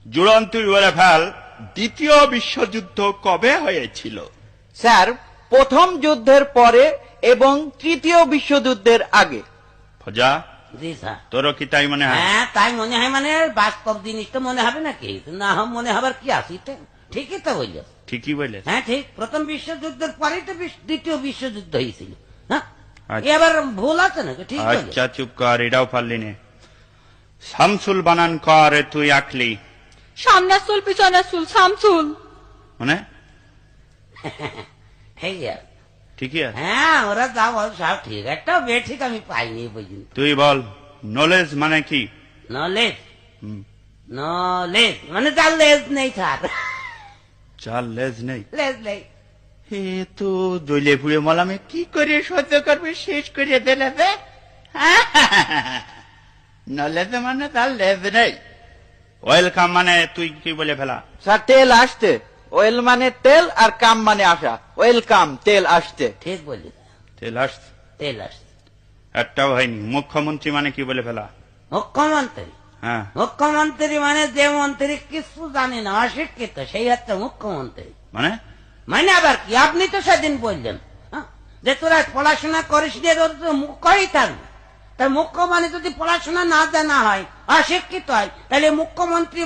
জুড়ন তুই বলে ফেল, দ্বিতীয় বিশ্বযুদ্ধ কবে হয়েছিল? স্যার, প্রথম যুদ্ধের পরে এবং তৃতীয় বিশ্বযুদ্ধের আগে। ফজা, জি স্যার। তোরও কি তাই মনে হয়? হ্যাঁ, তাই মনে হয়। মানে বাস্তব জিনিস তো মনে হবে নাকি? না মনে হবার কি আছে? ঠিকই তো বলল। ঠিকই বলে। হ্যাঁ ঠিক, প্রথম বিশ্বযুদ্ধের পরেই তো দ্বিতীয় বিশ্বযুদ্ধ হয়েছিল। হ্যাঁ, আচ্ছা। এবার ভুল আছে নাকি? ঠিক বলল। আচ্ছা চুপ কর, এটাও পারলি নে। শামসুল বানান কর, তুই আঁকলি সামনের চুল পিছনের চুল শামসুল। মানে এই আর। ঠিকই আছে। হ্যাঁ, ওরা যা বল সব ঠিক। একটা বে ঠিক আমি পাইনি পর্যন্ত। তুই বল, নলেজ মানে কি? নলেজ, হুম, নলেজ মানে যার লেজ নেই স্যার। চার লেজ নেই। লেজ নেই। এ তো দইলে পুড়ে মলামে কি করে সহ্য করবে, শেষ করে দিলে যে। নলেজ মানে তার লেজ নেই। ওয়েলকাম মানে তুই কি বলে ফেলা? স্যার, তেল আসতে। ওয়েল মানে তেল আর কাম মানে আসা। ওয়েলকাম, তেল আসতে। ঠিক বললি। তেল আসছে, তেল আসছে। একটাও হয়নি। মুখ্যমন্ত্রী মানে কি বলে ফেলা? মুখ্যমন্ত্রী, হ্যাঁ, মুখ্যমন্ত্রী মানে যে মন্ত্রী কিছু জানে না, অশিক্ষিত, সেই হচ্ছে মুখ্যমন্ত্রী। মানে মানে আবার কি? আপনি তো সেদিন বললেন যে তোরা পড়াশোনা করিস নি, তোর তো মুখ্যই থাকবে। তাই মুখ্য মানে যদি পড়াশোনা না জানা হয়, অশিক্ষিত হয়, তাহলে মুখ্যমন্ত্রী